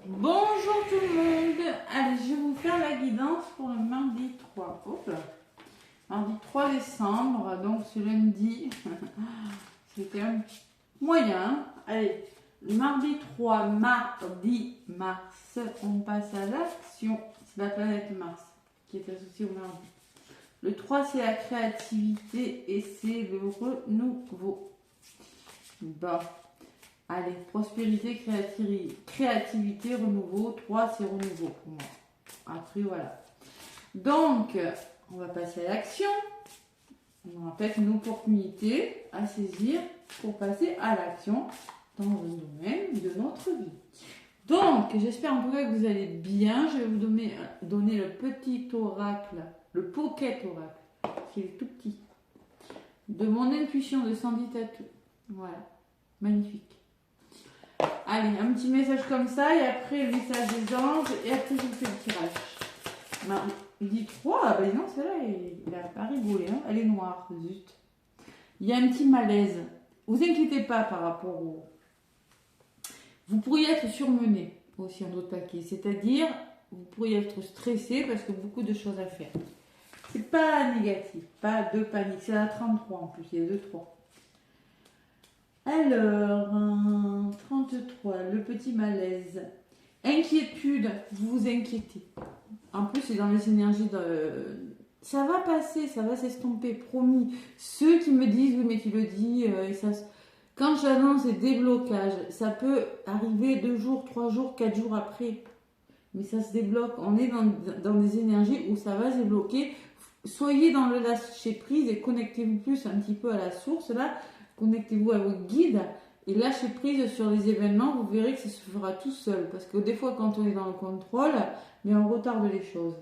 Bonjour tout le monde. Allez, je vais vous faire la guidance pour le mardi 3. Hop là. Mardi 3 décembre, donc ce lundi. C'était un moyen. Allez, le mardi 3, mardi, mars, on passe à l'action. C'est la planète Mars qui est associée au mardi. Le 3, c'est la créativité et c'est le renouveau. Bon. Allez, prospérité, créativité, renouveau. 3, c'est renouveau pour moi. Après, voilà. Donc, on va passer à l'action. On a peut-être une opportunité à saisir pour passer à l'action dans un domaine de notre vie. Donc, j'espère en tout cas que vous allez bien. Je vais vous donner le petit oracle, le pocket oracle, qui est tout petit, de mon intuition de Sandy Tattoo. Voilà, magnifique. Allez, un petit message comme ça, et après le message des anges, et après je vous fais le tirage. Il dit 3, ben non, celle-là, elle n'a pas rigolé, hein. Elle est noire, zut. Il y a un petit malaise. Vous inquiétez pas par rapport au... Vous pourriez être surmené, aussi un autre paquet, c'est-à-dire, vous pourriez être stressé parce que beaucoup de choses à faire. C'est pas négatif, pas de panique, c'est la 33 en plus, il y a 2-3. Alors, 33, le petit malaise. Inquiétude, vous vous inquiétez. En plus, c'est dans les énergies de... Ça va passer, ça va s'estomper, promis. Ceux qui me disent, oui mais tu le dis, et ça... Quand j'annonce des déblocages, ça peut arriver 2 jours, 3 jours, 4 jours après. Mais ça se débloque. On est dans des énergies où ça va se débloquer. Soyez dans le lâcher prise et connectez-vous plus un petit peu à la source là. Connectez-vous à vos guides et lâchez prise sur les événements, vous verrez que ça se fera tout seul. Parce que des fois, quand on est dans le contrôle, mais on retarde les choses.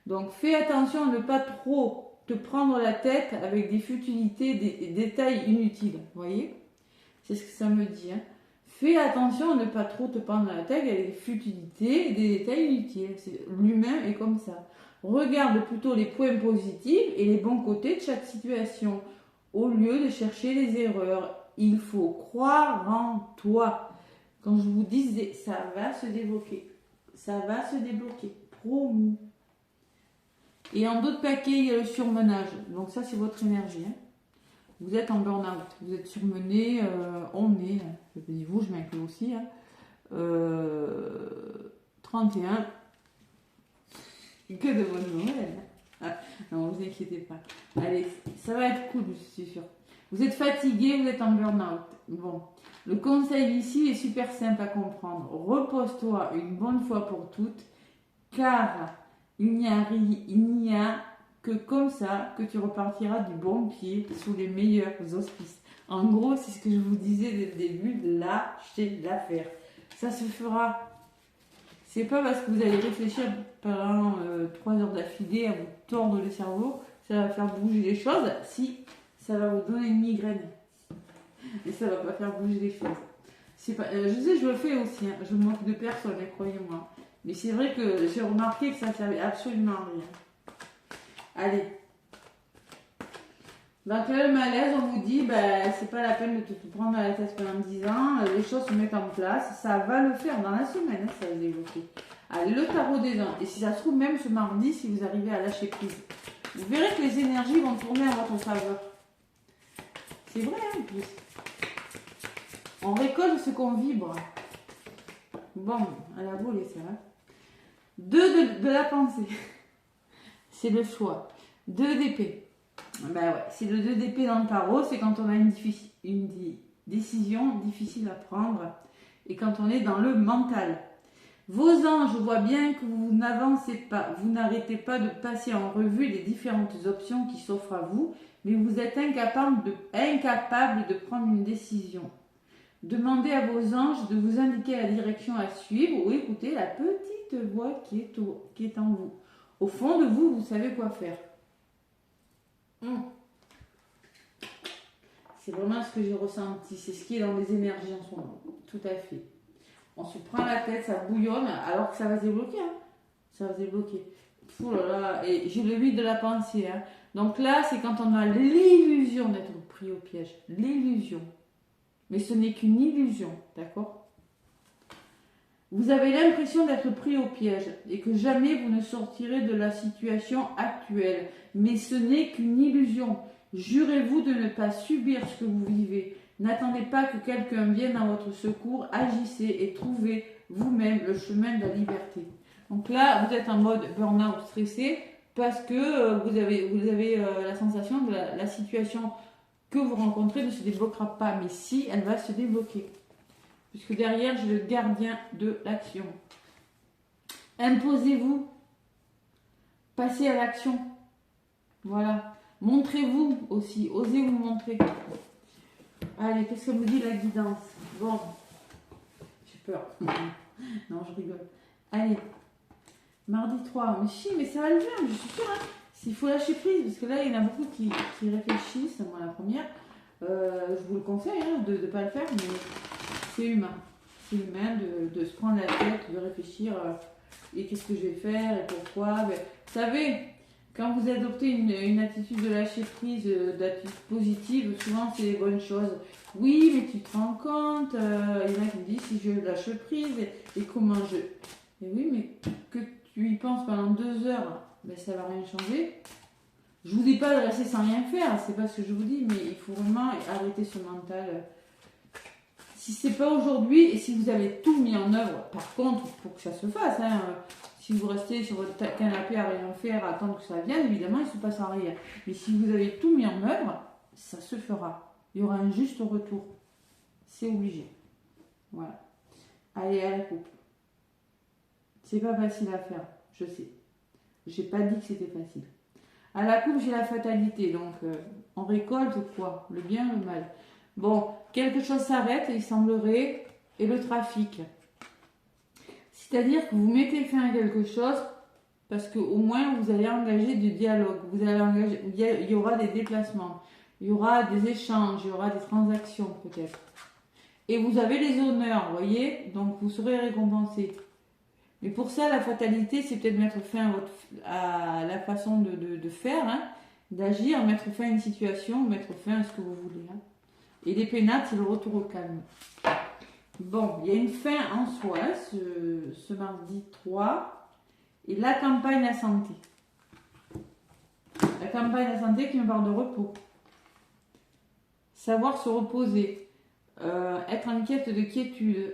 Donc, fais attention à ne pas trop te prendre la tête avec des futilités, des détails inutiles. Vous voyez? C'est ce que ça me dit. Hein. Fais attention à ne pas trop te prendre la tête avec des futilités et des détails inutiles. L'humain est comme ça. Regarde plutôt les points positifs et les bons côtés de chaque situation. Au lieu de chercher les erreurs, il faut croire en toi. Quand je vous disais, ça va se débloquer. Ça va se débloquer. Promis. Et en d'autres paquets, il y a le surmenage. Donc ça, c'est votre énergie. Hein. Vous êtes en burn-out. Vous êtes surmené. On est. Je dis vous, je m'inclus aussi. Hein. 31. Que de bonnes nouvelles. Ah, non, vous inquiétez pas. Allez, ça va être cool, je suis sûre. Vous êtes fatigué, vous êtes en burn-out. Bon, le conseil ici est super simple à comprendre. Repose-toi une bonne fois pour toutes, car il n'y a que comme ça que tu repartiras du bon pied sous les meilleurs auspices. En gros, c'est ce que je vous disais dès le début, lâchez l'affaire. Ça se fera. C'est pas parce que vous allez réfléchir pendant 3 heures d'affilée à vous tordre le cerveau, ça va faire bouger les choses, si ça va vous donner une migraine. Et ça va pas faire bouger les choses. C'est pas, je sais, je le fais aussi, hein, je me moque de personne, hein, croyez-moi. Mais c'est vrai que j'ai remarqué que ça ne servait absolument à rien. Allez. Donc là, le malaise, on vous dit, c'est pas la peine de te prendre à la tête pendant 10 ans, les choses se mettent en place, ça va le faire dans la semaine, hein, ça va se débloquer. Allez, le tarot des ans, et si ça se trouve, même ce mardi, si vous arrivez à lâcher prise, vous verrez que les énergies vont tourner à votre faveur. C'est vrai, hein, en plus. On récolte ce qu'on vibre. Bon, à la volée, ça va. 2 de la pensée. C'est le choix. 2 d'épée. Ben ouais, c'est le 2 d'épée dans le tarot, c'est quand on a une décision difficile à prendre et quand on est dans le mental. Vos anges voient bien que vous n'avancez pas, vous n'arrêtez pas de passer en revue les différentes options qui s'offrent à vous, mais vous êtes incapable de prendre une décision. Demandez à vos anges de vous indiquer la direction à suivre ou écoutez la petite voix qui est en vous. Au fond de vous, vous savez quoi faire. C'est vraiment ce que j'ai ressenti, c'est ce qui est dans les énergies en ce moment, tout à fait. On se prend la tête, ça bouillonne, alors que ça va se débloquer, hein. Ça va se débloquer. Ouh là là, et j'ai le 8 de la pensée, hein. Donc là, c'est quand on a l'illusion d'être pris au piège, l'illusion. Mais ce n'est qu'une illusion, d'accord? Vous avez l'impression d'être pris au piège et que jamais vous ne sortirez de la situation actuelle. Mais ce n'est qu'une illusion. Jurez-vous de ne pas subir ce que vous vivez. N'attendez pas que quelqu'un vienne à votre secours. Agissez et trouvez vous-même le chemin de la liberté. Donc là, vous êtes en mode burn-out stressé parce que vous avez la sensation de la situation que vous rencontrez ne se débloquera pas. Mais si, elle va se débloquer. Puisque derrière, j'ai le gardien de l'action. Imposez-vous. Passez à l'action. Voilà. Montrez-vous aussi. Osez vous montrer. Allez, qu'est-ce que me dit la guidance? Bon. J'ai peur. Non, je rigole. Allez. Mardi 3. Mais si, mais ça va le faire, je suis sûre. Hein. S'il faut lâcher prise, parce que là, il y en a beaucoup qui réfléchissent. Moi, la première. Je vous le conseille hein, de ne pas le faire, mais c'est humain. C'est humain de se prendre la tête, de réfléchir et qu'est-ce que je vais faire et pourquoi. Mais, vous savez, quand vous adoptez une attitude de lâcher prise, d'attitude positive, souvent c'est les bonnes choses. Oui, mais tu te rends compte, il y en a qui me disent si je lâche prise et comment je. Et oui, mais que tu y penses pendant 2 heures, ben, ça va rien changer. Je vous dis pas de rester sans rien faire, c'est pas ce que je vous dis, mais il faut vraiment arrêter ce mental. Si c'est pas aujourd'hui et si vous avez tout mis en œuvre, par contre, pour que ça se fasse, hein, si vous restez sur votre canapé à rien faire, à attendre que ça vienne, évidemment, il ne se passera rien. Mais si vous avez tout mis en œuvre, ça se fera. Il y aura un juste retour. C'est obligé. Voilà. Allez, à la coupe. C'est pas facile à faire, je sais. J'ai pas dit que c'était facile. À la coupe, j'ai la fatalité, donc on récolte quoi? Le bien, le mal. Bon, quelque chose s'arrête, il semblerait, et le trafic. C'est-à-dire que vous mettez fin à quelque chose parce qu'au moins vous allez engager du dialogue, vous allez engager, il y aura des déplacements, il y aura des échanges, il y aura des transactions peut-être. Et vous avez les honneurs, vous voyez, donc vous serez récompensé. Mais pour ça, la fatalité, c'est peut-être mettre fin à la façon de faire, hein, d'agir, mettre fin à une situation, mettre fin à ce que vous voulez. Hein. Et les pénates, c'est le retour au calme. Bon, il y a une fin en soi, ce mardi 3. Et la campagne à santé. La campagne à santé qui me parle de repos. Savoir se reposer. Être en quête de quiétude.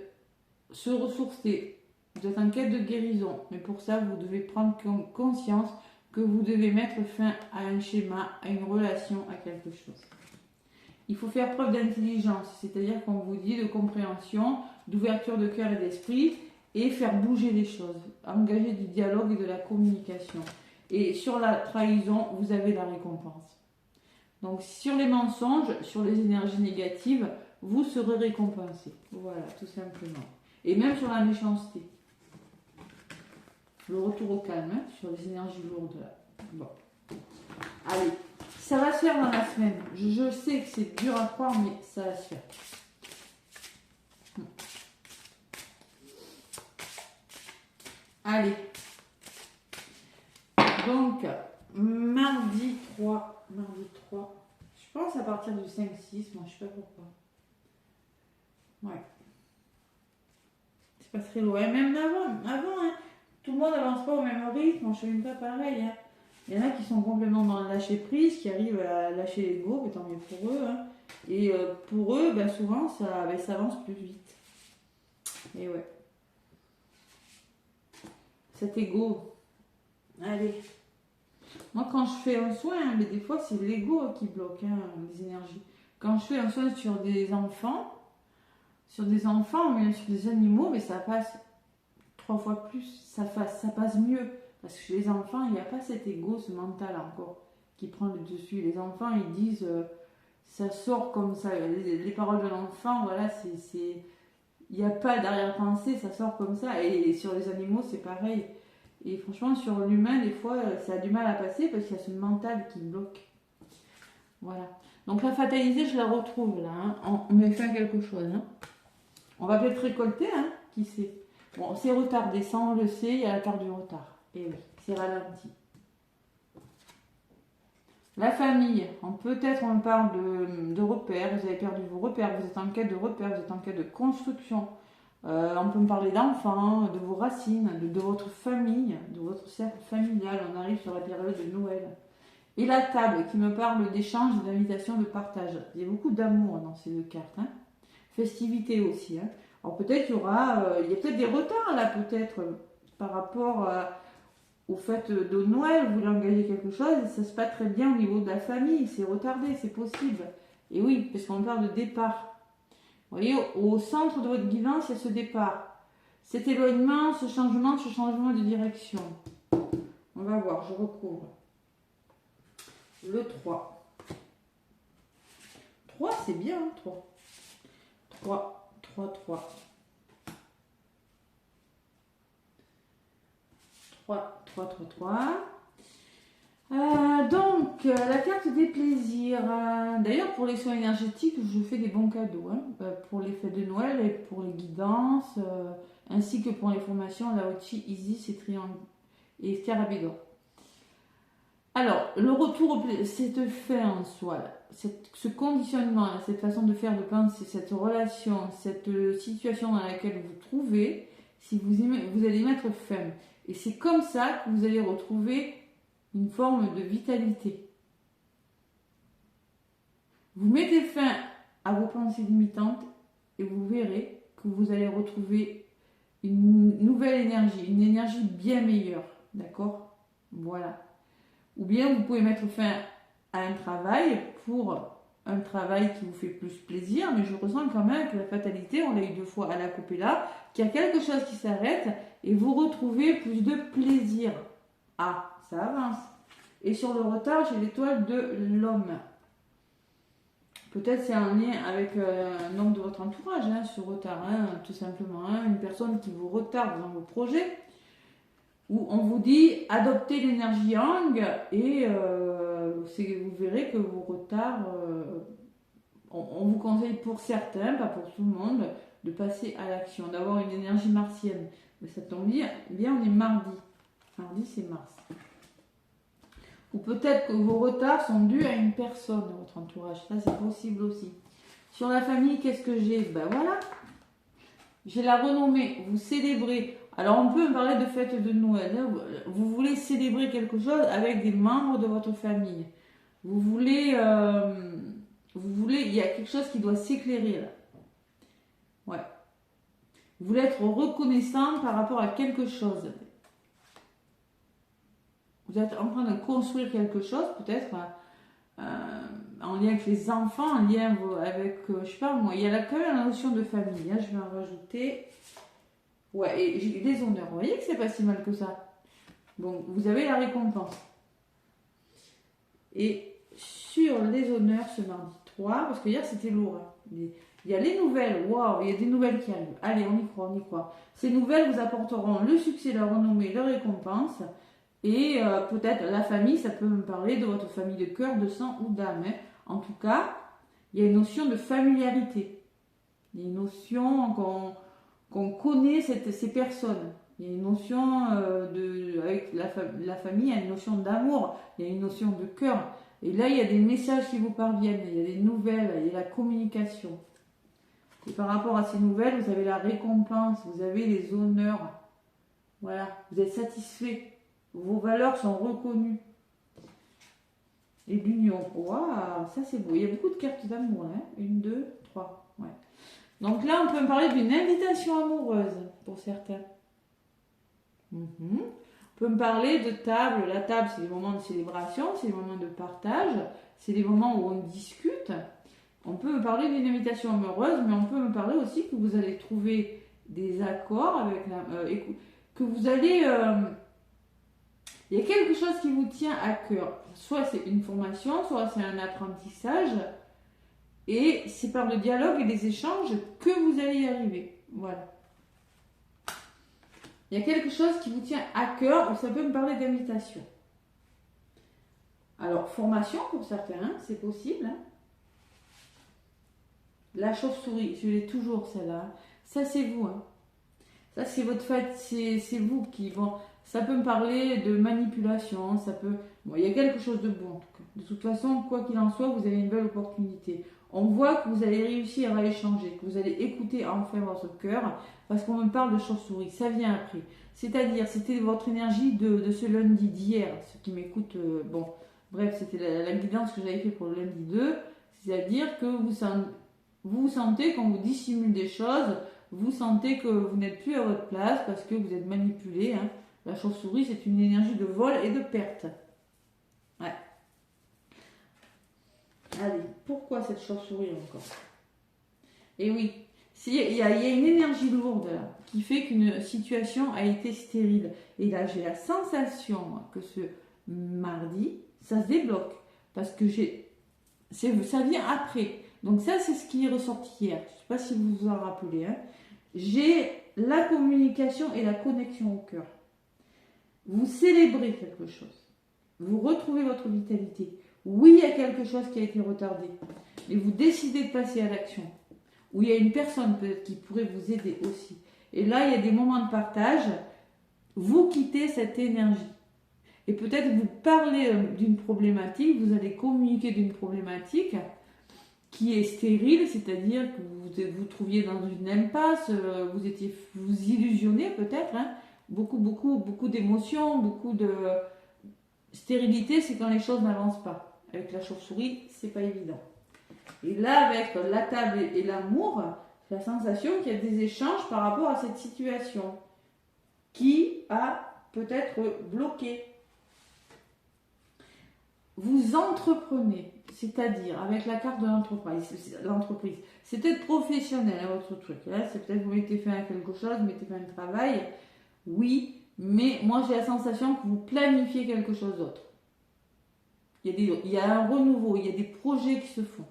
Se ressourcer. Vous êtes en quête de guérison, mais pour ça, vous devez prendre conscience que vous devez mettre fin à un schéma, à une relation, à quelque chose. Il faut faire preuve d'intelligence, c'est-à-dire qu'on vous dit de compréhension, d'ouverture de cœur et d'esprit, et faire bouger les choses, engager du dialogue et de la communication. Et sur la trahison, vous avez la récompense. Donc sur les mensonges, sur les énergies négatives, vous serez récompensé. Voilà, tout simplement. Et même sur la méchanceté. Le retour au calme, hein, sur les énergies lourdes. Là. Bon. Allez, ça va se faire dans la semaine. Je sais que c'est dur à croire, mais ça va se faire. Allez. Donc, mardi 3. Je pense à partir du 5-6, moi je sais pas pourquoi. Ouais. C'est pas très loin. Même avant hein. Tout le monde n'avance pas au même rythme, on ne fait même pas pareil. Hein. Il y en a qui sont complètement dans le lâcher prise, qui arrivent à lâcher l'ego, mais tant mieux pour eux. Hein. Et pour eux, ben, souvent, ça avance plus vite. Et ouais. Cet ego. Allez. Moi, quand je fais un soin, mais des fois, c'est l'ego qui bloque hein, les énergies. Quand je fais un soin sur des enfants, mais sur des animaux, mais ça passe 3 fois plus, ça passe mieux. Parce que chez les enfants, il n'y a pas cet ego, ce mental encore, qui prend le dessus. Les enfants, ils disent, ça sort comme ça. Les paroles de l'enfant, voilà, il n'y a pas d'arrière-pensée, ça sort comme ça. Et sur les animaux, c'est pareil. Et franchement, sur l'humain, des fois, ça a du mal à passer parce qu'il y a ce mental qui bloque. Voilà. Donc la fatalité, je la retrouve là. Hein. On met fin à quelque chose. Hein. On va peut-être récolter, hein, qui sait. Bon, c'est retardé, ça on le sait, il y a la part du retard. Et oui, c'est ralenti. La famille, peut-être on parle de repères, vous avez perdu vos repères, vous êtes en quête de repères, vous êtes en quête de construction. On peut me parler d'enfants, de vos racines, de votre famille, de votre cercle familial. On arrive sur la période de Noël. Et la table qui me parle d'échange, d'invitation, de partage. Il y a beaucoup d'amour dans ces deux cartes. Hein. Festivité aussi. Hein. Alors peut-être il y a peut-être des retards là, peut-être par rapport au fait de Noël. Vous voulez engager quelque chose et ça se passe très bien au niveau de la famille. C'est retardé, c'est possible. Et oui, parce qu'on parle de départ. Vous voyez, au centre de votre guidance, il y a ce départ. Cet éloignement, ce changement de direction. On va voir, je recouvre. Le 3. 3, c'est bien, 3. 3, 3, 3. 3, 3, 3, 3. Donc, la carte des plaisirs. D'ailleurs, pour les soins énergétiques, je fais des bons cadeaux. Hein, pour les fêtes de Noël et pour les guidances, ainsi que pour les formations Lao-Chi, Isis et Triangle et Scarabée. Alors, le retour, cette fin en soi, ce conditionnement, cette façon de faire, de penser, cette relation, cette situation dans laquelle vous vous trouvez, si vous allez y mettre fin. Et c'est comme ça que vous allez retrouver une forme de vitalité. Vous mettez fin à vos pensées limitantes et vous verrez que vous allez retrouver une nouvelle énergie, une énergie bien meilleure. D'accord ? Voilà. Ou bien vous pouvez mettre fin à un travail pour un travail qui vous fait plus plaisir, mais je ressens quand même que la fatalité, on l'a eu 2 fois à la Copella, qu'il y a quelque chose qui s'arrête et vous retrouvez plus de plaisir. Ah, ça avance. Et sur le retard, j'ai l'étoile de l'homme. Peut-être c'est un lien avec un homme de votre entourage, hein, ce retard, hein, tout simplement. Hein, une personne qui vous retarde dans vos projets. Où on vous dit adoptez l'énergie Yang et vous verrez que vos retards, on vous conseille pour certains, pas pour tout le monde, de passer à l'action, d'avoir une énergie martienne. Mais ça tombe bien, on est mardi. Mardi, c'est Mars. Ou peut-être que vos retards sont dus à une personne de votre entourage. Ça, c'est possible aussi. Sur la famille, qu'est-ce que j'ai ? Ben voilà. J'ai la renommée. Vous célébrez. Alors, on peut me parler de fête de Noël. Vous voulez célébrer quelque chose avec des membres de votre famille. Vous voulez, il y a quelque chose qui doit s'éclairer là. Ouais. Vous voulez être reconnaissant par rapport à quelque chose. Vous êtes en train de construire quelque chose, peut-être en lien avec les enfants, en lien avec, je sais pas moi, il y a quand même la notion de famille. Hein, je vais en rajouter. Ouais, et j'ai des honneurs. Vous voyez que c'est pas si mal que ça. Bon, vous avez la récompense. Et sur les honneurs ce mardi 3, parce que hier c'était lourd. Hein. Il y a les nouvelles. Waouh, il y a des nouvelles qui arrivent. Allez, on y croit, on y croit. Ces nouvelles vous apporteront le succès, la renommée, la récompense. Et peut-être la famille, ça peut me parler de votre famille de cœur, de sang ou d'âme. Hein. En tout cas, il y a une notion de familiarité. Il y a une notion qu'on connaît ces personnes. Il y a une notion avec la famille, il y a une notion d'amour, il y a une notion de cœur. Et là, il y a des messages qui vous parviennent, il y a des nouvelles, il y a la communication. Et par rapport à ces nouvelles, vous avez la récompense, vous avez les honneurs. Voilà, vous êtes satisfait. Vos valeurs sont reconnues. Et l'union. Waouh, ça c'est beau. Il y a beaucoup de cartes d'amour là. 1, 2, 3. Ouais. Donc là, on peut me parler d'une invitation amoureuse pour certains. On peut me parler de table. La table, c'est des moments de célébration, c'est des moments de partage, c'est des moments où on discute. On peut me parler d'une invitation amoureuse, mais on peut me parler aussi que vous allez trouver des accords avec que vous allez... il y a quelque chose qui vous tient à cœur. Soit c'est une formation, soit c'est un apprentissage. Et c'est par le dialogue et les échanges que vous allez y arriver. Voilà. Il y a quelque chose qui vous tient à cœur, ou ça peut me parler d'invitation. Alors, formation pour certains, c'est possible. Hein. La chauve-souris, je l'ai toujours celle-là. Ça, c'est vous. Hein. Ça, c'est votre fête, c'est vous qui... Bon, ça peut me parler de manipulation, ça peut... Bon, il y a quelque chose de bon, en tout cas. De toute façon, quoi qu'il en soit, vous avez une belle opportunité. On voit que vous allez réussir à échanger, que vous allez écouter enfin votre cœur, parce qu'on me parle de chauve-souris, ça vient après. C'est-à-dire, c'était votre énergie de ce lundi d'hier, ceux qui m'écoutent, bon, bref, c'était la guidance que j'avais fait pour le lundi 2, c'est-à-dire que vous sentez quand vous dissimule des choses, vous sentez que vous n'êtes plus à votre place parce que vous êtes manipulé. Hein. La chauve-souris, c'est une énergie de vol et de perte. Ouais. Allez, pourquoi cette chauve-souris encore? Et oui, il y a une énergie lourde là, qui fait qu'une situation a été stérile. Et là, j'ai la sensation que ce mardi, ça se débloque. Parce que ça vient après. Donc ça, c'est ce qui est ressorti hier. Je ne sais pas si vous vous en rappelez. Hein. J'ai la communication et la connexion au cœur. Vous célébrez quelque chose. Vous retrouvez votre vitalité. Oui, il y a quelque chose qui a été retardé. Mais vous décidez de passer à l'action. Ou il y a une personne peut-être qui pourrait vous aider aussi. Et là, il y a des moments de partage. Vous quittez cette énergie. Et peut-être vous parlez d'une problématique, vous allez communiquer d'une problématique qui est stérile, c'est-à-dire que vous trouviez dans une impasse, vous illusionnez peut-être, hein, beaucoup d'émotions, beaucoup de stérilité, c'est quand les choses n'avancent pas. Avec la chauve-souris, c'est pas évident. Et là, avec la table et l'amour, j'ai la sensation qu'il y a des échanges par rapport à cette situation qui a peut-être bloqué. Vous entreprenez, c'est-à-dire avec la carte de l'entreprise, c'est peut-être professionnel à votre truc. Là, c'est peut-être vous mettez fin à quelque chose, vous mettez fin à un travail, oui, mais moi j'ai la sensation que vous planifiez quelque chose d'autre. Il y a un renouveau, il y a des projets qui se font.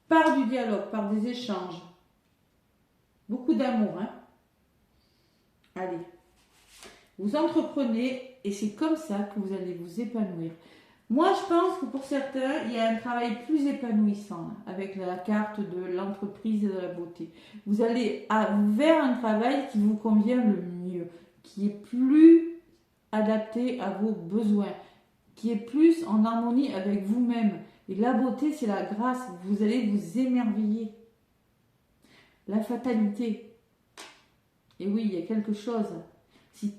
Par du dialogue, par des échanges. Beaucoup d'amour, hein. Allez. Vous entreprenez et c'est comme ça que vous allez vous épanouir. Moi, je pense que pour certains, il y a un travail plus épanouissant là, avec la carte de l'entreprise et de la beauté. Vous allez vers un travail qui vous convient le mieux, qui est plus adapté à vos besoins, qui est plus en harmonie avec vous-même. Et la beauté, c'est la grâce. Vous allez vous émerveiller. La fatalité. Et oui, il y a quelque chose. Si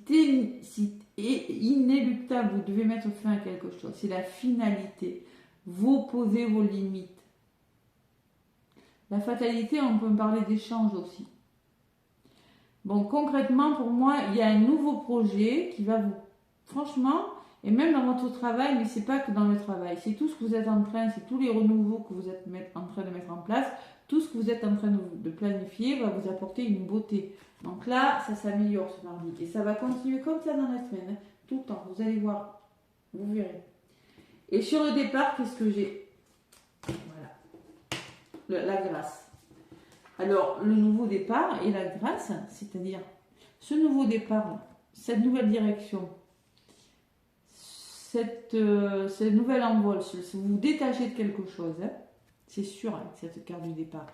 inéluctable, vous devez mettre fin à quelque chose. C'est la finalité. Vous posez vos limites. La fatalité, on peut parler d'échange aussi. Bon, concrètement, pour moi, il y a un nouveau projet qui va vous... Franchement, et même dans votre travail, mais c'est pas que dans le travail. C'est tout ce que vous êtes en train, c'est tous les renouveaux que vous êtes en train de mettre en place. Tout ce que vous êtes en train de planifier va vous apporter une beauté. Donc là, ça s'améliore ce mardi. Et ça va continuer comme ça dans la semaine. Hein, tout le temps. Vous allez voir. Vous verrez. Et sur le départ, qu'est-ce que j'ai? Voilà. La grâce. Alors, le nouveau départ et la grâce, c'est-à-dire ce nouveau départ, cette nouvelle direction, cette nouvelle envol, vous vous détachez de quelque chose, hein, c'est sûr avec cette carte du départ.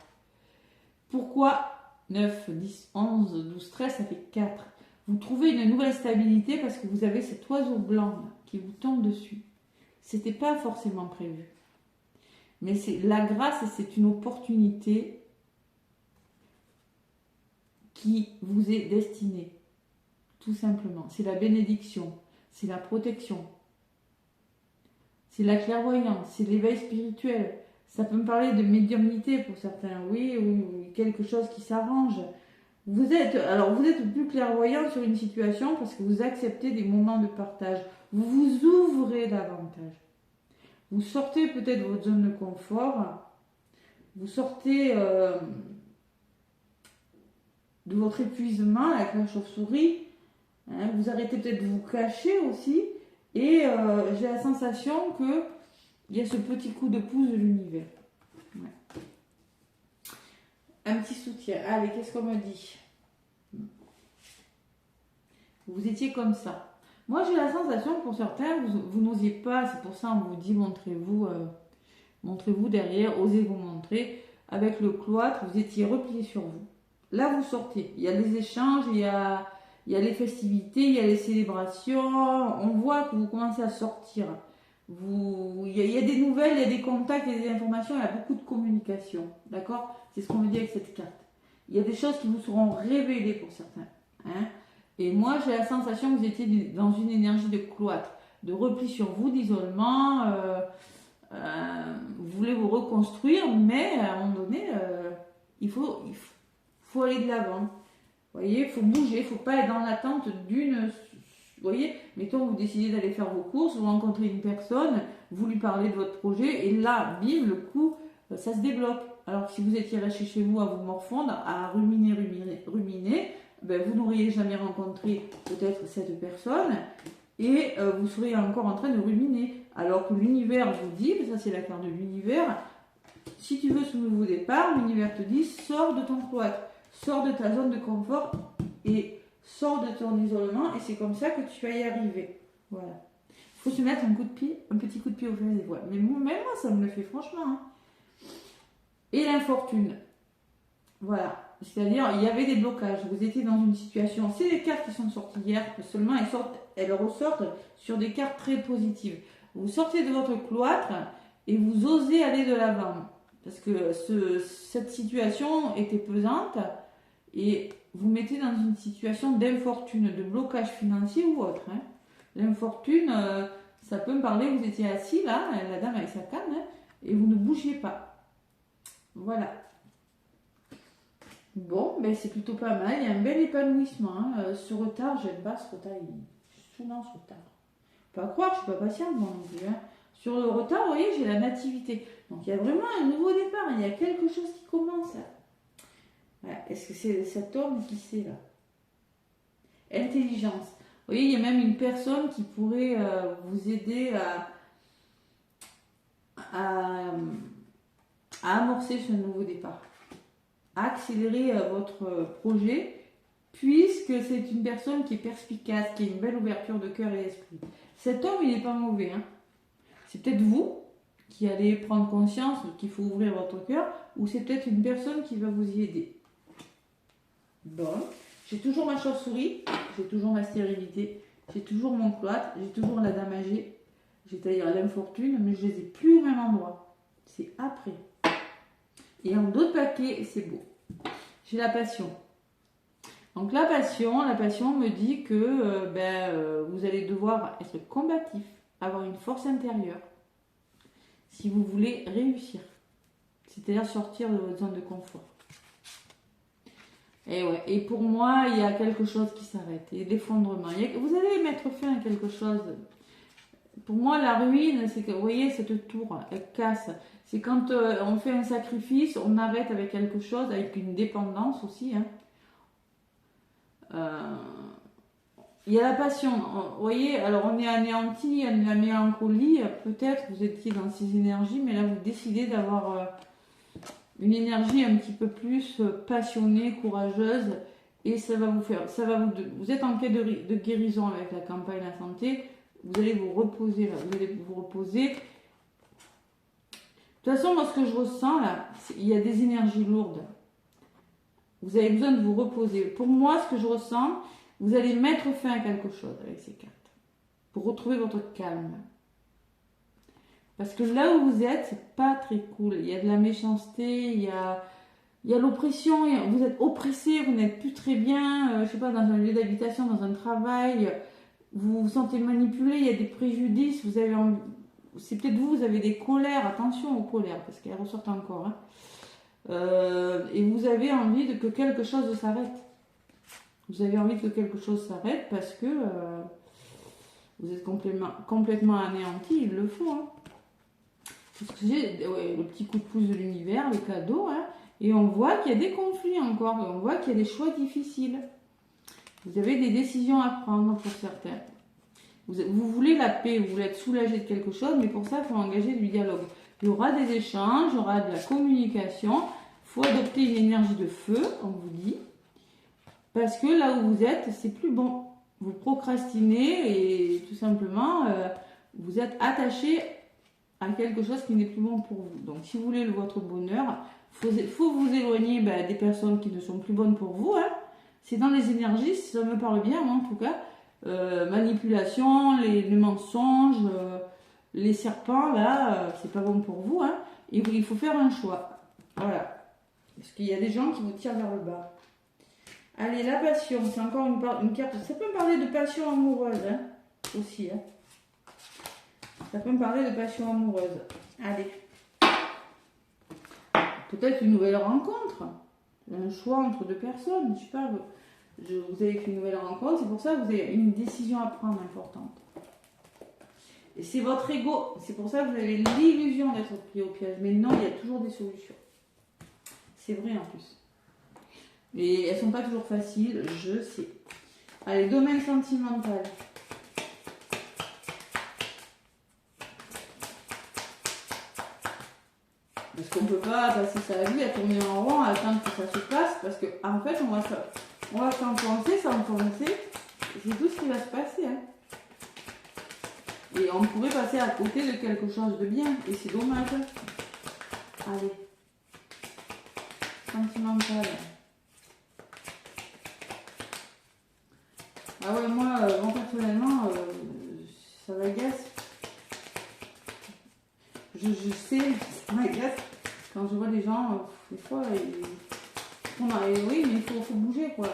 Pourquoi 9, 10, 11, 12, 13, ça fait 4. Vous trouvez une nouvelle stabilité parce que vous avez cet oiseau blanc là, qui vous tombe dessus. C'était pas forcément prévu. Mais c'est la grâce et c'est une opportunité qui vous est destinée. Tout simplement. C'est la bénédiction. C'est la protection. C'est la clairvoyance. C'est l'éveil spirituel. Ça peut me parler de médiumnité pour certains, oui, ou quelque chose qui s'arrange. Vous êtes plus clairvoyant sur une situation parce que vous acceptez des moments de partage. Vous vous ouvrez davantage. Vous sortez peut-être de votre zone de confort. Vous sortez de votre épuisement avec la chauve-souris. Hein, vous arrêtez peut-être de vous cacher aussi. Et j'ai la sensation que il y a ce petit coup de pouce de l'univers. Ouais. Un petit soutien. Allez, qu'est-ce qu'on me dit? Vous étiez comme ça. Moi, j'ai la sensation, pour certains, vous n'osiez pas. C'est pour ça qu'on vous dit, montrez-vous derrière, osez vous montrer. Avec le cloître, vous étiez replié sur vous. Là, vous sortez. Il y a les échanges, il y a les festivités, il y a les célébrations. On voit que vous commencez à sortir. y a des nouvelles, il y a des contacts, il y a des informations, il y a beaucoup de communication. D'accord? C'est ce qu'on me dit avec cette carte. Il y a des choses qui vous seront révélées pour certains. Hein? Et moi, j'ai la sensation que vous étiez dans une énergie de cloître, de repli sur vous, d'isolement. Vous voulez vous reconstruire, mais à un moment donné, il faut aller de l'avant. Vous voyez, il faut bouger, il ne faut pas être dans l'attente d'une... Vous voyez, mettons, vous décidez d'aller faire vos courses, vous rencontrez une personne, vous lui parlez de votre projet, et là, bim, le coup, ça se débloque. Alors que si vous étiez resté chez vous à vous morfondre, à ruminer, ben, vous n'auriez jamais rencontré peut-être cette personne, et vous seriez encore en train de ruminer. Alors que l'univers vous dit, ça c'est la carte de l'univers, si tu veux ce nouveau départ, l'univers te dit, sors de ton cloître, sors de ta zone de confort, et sors de ton isolement, et c'est comme ça que tu vas y arriver. Voilà. Il faut se mettre un petit coup de pied au fer des voies. Mais même moi, ça me le fait franchement. Hein. Et l'infortune. Voilà. C'est-à-dire, il y avait des blocages. Vous étiez dans une situation. C'est les cartes qui sont sorties hier, seulement elles ressortent sur des cartes très positives. Vous sortez de votre cloître et vous osez aller de l'avant. Parce que cette situation était pesante et vous mettez dans une situation d'infortune, de blocage financier ou autre. Hein. L'infortune, ça peut me parler, vous étiez assis là, la dame avec sa canne, hein, et vous ne bougiez pas. Voilà. Bon, ben c'est plutôt pas mal, il y a un bel épanouissement. Hein. Ce retard, j'aime pas ce retard, je suis souvent ce retard. Faut pas croire, je suis pas patiente moi non plus. Hein. Sur le retard, vous voyez, j'ai la nativité. Donc il y a vraiment un nouveau départ, il y a quelque chose qui commence là. Voilà. Est-ce que c'est cet homme qui sait là? Intelligence. Vous voyez, il y a même une personne qui pourrait vous aider à amorcer ce nouveau départ, à accélérer votre projet, puisque c'est une personne qui est perspicace, qui a une belle ouverture de cœur et d'esprit. Cet homme, il n'est pas mauvais. Hein. C'est peut-être vous qui allez prendre conscience qu'il faut ouvrir votre cœur, ou c'est peut-être une personne qui va vous y aider. Bon, j'ai toujours ma chauve-souris, j'ai toujours ma stérilité, j'ai toujours mon cloître, j'ai toujours la dame âgée, c'est-à-dire l'infortune, mais je les ai plus au même endroit. C'est après. Et en d'autres paquets, c'est beau. J'ai la passion. Donc la passion me dit que vous allez devoir être combatif, avoir une force intérieure, si vous voulez réussir. C'est-à-dire sortir de votre zone de confort. Et ouais. Et pour moi, il y a quelque chose qui s'arrête. Il y a l'effondrement. Vous allez mettre fin à quelque chose. Pour moi, la ruine, c'est que, vous voyez, cette tour, elle casse. C'est quand on fait un sacrifice, on arrête avec quelque chose, avec une dépendance aussi. Hein. Il y a la passion. Vous voyez, alors on est anéanti, il y a de la mélancolie. Peut-être vous étiez dans ces énergies, mais là, vous décidez d'avoir une énergie un petit peu plus passionnée, courageuse. Et ça va vous faire... vous êtes en quête de guérison avec la campagne La Santé. Vous allez vous reposer là. Vous allez vous reposer. De toute façon, moi, ce que je ressens là, il y a des énergies lourdes. Vous avez besoin de vous reposer. Pour moi, ce que je ressens, vous allez mettre fin à quelque chose avec ces cartes. Pour retrouver votre calme. Parce que là où vous êtes, c'est pas très cool. Il y a de la méchanceté, il y a l'oppression. Vous êtes oppressé, vous n'êtes plus très bien. Je sais pas, dans un lieu d'habitation, dans un travail. Vous vous sentez manipulé, il y a des préjudices. C'est peut-être vous avez des colères. Attention aux colères, parce qu'elles ressortent encore. Hein. Et vous avez envie que quelque chose s'arrête. Vous avez envie que quelque chose s'arrête parce que vous êtes complètement anéanti, il le faut. Hein. Parce que j'ai le petit coup de pouce de l'univers, le cadeau, hein, et on voit qu'il y a des conflits encore, et on voit qu'il y a des choix difficiles. Vous avez des décisions à prendre pour certains. Vous voulez la paix, vous voulez être soulagé de quelque chose, mais pour ça, il faut engager du dialogue. Il y aura des échanges, il y aura de la communication. Il faut adopter une énergie de feu, on vous dit. Parce que là où vous êtes, c'est plus bon. Vous procrastinez et tout simplement, vous êtes attaché à quelque chose qui n'est plus bon pour vous. Donc, si vous voulez votre bonheur, il faut vous éloigner des personnes qui ne sont plus bonnes pour vous. Hein. C'est dans les énergies, ça me parle bien, moi, en tout cas. Manipulation, les mensonges, les serpents, là, c'est pas bon pour vous. Hein. Il faut faire un choix. Voilà. Parce qu'il y a des gens qui vous tirent vers le bas. Allez, la passion, c'est encore une carte. Ça peut me parler de passion amoureuse, hein, aussi. Hein. Ça peut me parler de passion amoureuse. Allez. Peut-être une nouvelle rencontre. Un choix entre deux personnes. Je sais pas, vous avez fait une nouvelle rencontre. C'est pour ça que vous avez une décision à prendre importante. Et c'est votre ego. C'est pour ça que vous avez l'illusion d'être pris au piège. Mais non, il y a toujours des solutions. C'est vrai en plus. Et elles sont pas toujours faciles, je sais. Allez, domaine sentimental. Parce qu'on ne peut pas passer sa vie à tourner en rond, à attendre que ça se passe, parce qu'en fait, on va s'enfoncer, c'est tout ce qui va se passer. Hein. Et on pourrait passer à côté de quelque chose de bien, et c'est dommage. Allez. Sentimental. Ah ouais, moi personnellement, ça m'agace. Je sais, ça m'agace quand je vois des gens, des fois, oui, mais il faut bouger, quoi.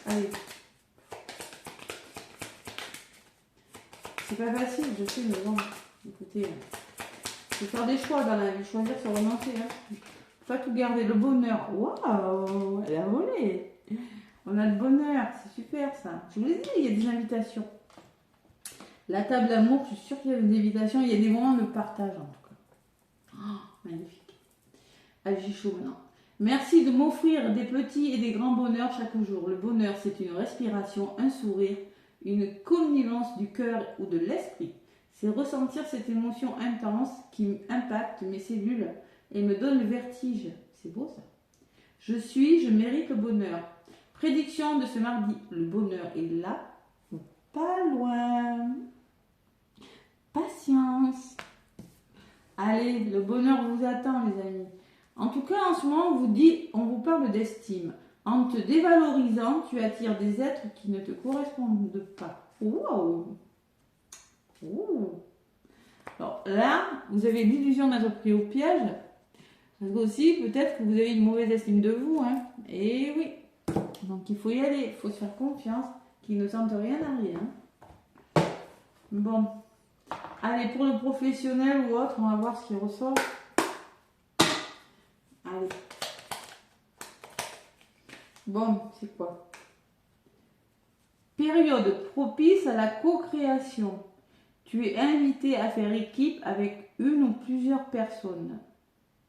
Allez. C'est pas facile, je sais, mais bon, écoutez, il faut faire des choix dans la vie, choisir, se renoncer. Hein. Pas tout garder, le bonheur. Waouh, elle a volé. On a le bonheur, c'est super ça. Je vous l'ai dit, il y a des invitations. La table d'amour, je suis sûre qu'il y a des invitations. Il y a des moments de partage en tout cas. Oh, magnifique. Allez, j'ai chaud maintenant. Merci de m'offrir des petits et des grands bonheurs chaque jour. Le bonheur, c'est une respiration, un sourire, une connivence du cœur ou de l'esprit. C'est ressentir cette émotion intense qui impacte mes cellules et me donne le vertige. C'est beau ça. Je mérite le bonheur. Prédiction de ce mardi, le bonheur est là, pas loin. Patience. Allez, le bonheur vous attend les amis. En tout cas, en ce moment, on vous parle d'estime. En te dévalorisant, tu attires des êtres qui ne te correspondent pas. Wow. Ouh. Alors là, vous avez l'illusion d'être pris au piège. Parce que aussi, peut-être que vous avez une mauvaise estime de vous. Hein. Et oui. Donc il faut y aller, il faut se faire confiance, qu'ils ne sentent rien à rien. Bon. Allez, pour le professionnel ou autre, on va voir ce qui ressort. Allez. Bon, c'est quoi? Période propice à la co-création. Tu es invité à faire équipe avec une ou plusieurs personnes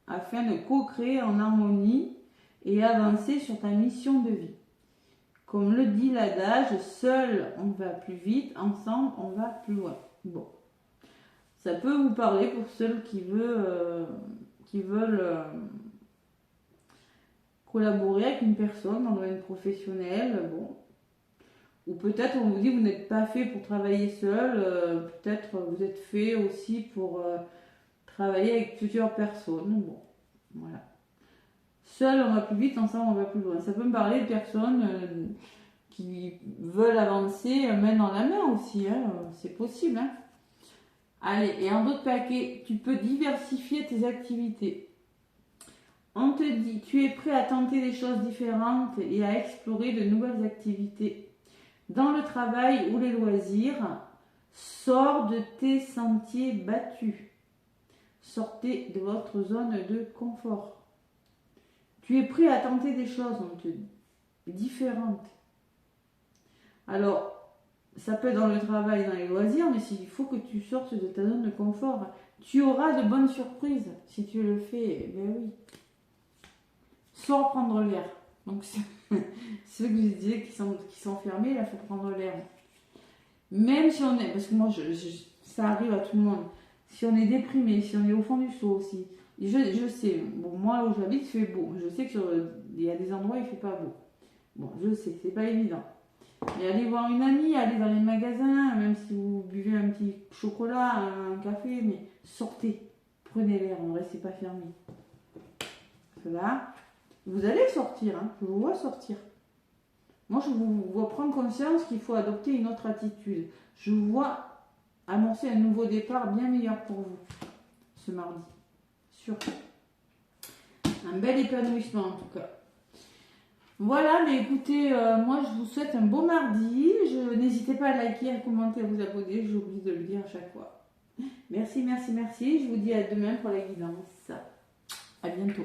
afin de co-créer en harmonie et avancer sur ta mission de vie. Comme le dit l'adage, seul on va plus vite, ensemble on va plus loin. Bon, ça peut vous parler pour ceux qui veulent collaborer avec une personne dans le domaine professionnel. Bon, ou peut-être on vous dit que vous n'êtes pas fait pour travailler seul, peut-être vous êtes fait aussi pour travailler avec plusieurs personnes. Bon, voilà. Seul on va plus vite, ensemble on va plus loin. Ça peut me parler de personnes qui veulent avancer main dans la main aussi, hein. C'est possible. Hein. Allez, et en d'autres paquets, tu peux diversifier tes activités. On te dit, tu es prêt à tenter des choses différentes et à explorer de nouvelles activités. Dans le travail ou les loisirs, sors de tes sentiers battus. Sortez de votre zone de confort. Tu es prêt à tenter des choses, on te dit, différentes. Alors, ça peut être dans le travail, dans les loisirs, mais il faut que tu sortes de ta zone de confort. Tu auras de bonnes surprises si tu le fais. Ben oui. Sors prendre l'air. Donc, ceux que je disais qui sont fermés, là, il faut prendre l'air. Même si on est, parce que moi, ça arrive à tout le monde. Si on est déprimé, si on est au fond du seau aussi. Je sais, bon, moi où j'habite, il fait beau. Je sais qu'il y a des endroits où il ne fait pas beau. Bon, je sais, c'est pas évident. Mais allez voir une amie, allez dans les magasins, même si vous buvez un petit chocolat, un café, mais sortez, prenez l'air, ne restez pas fermé. Là, vous allez sortir, hein, je vous vois sortir. Moi, je vous vois prendre conscience qu'il faut adopter une autre attitude. Je vous vois amorcer un nouveau départ bien meilleur pour vous ce mardi. Surtout. Un bel épanouissement en tout cas. Voilà, mais écoutez, moi je vous souhaite un beau mardi. N'hésitez pas à liker, à commenter, à vous abonner. J'oublie de le dire à chaque fois. Merci, merci, merci. Je vous dis à demain pour la guidance. À bientôt.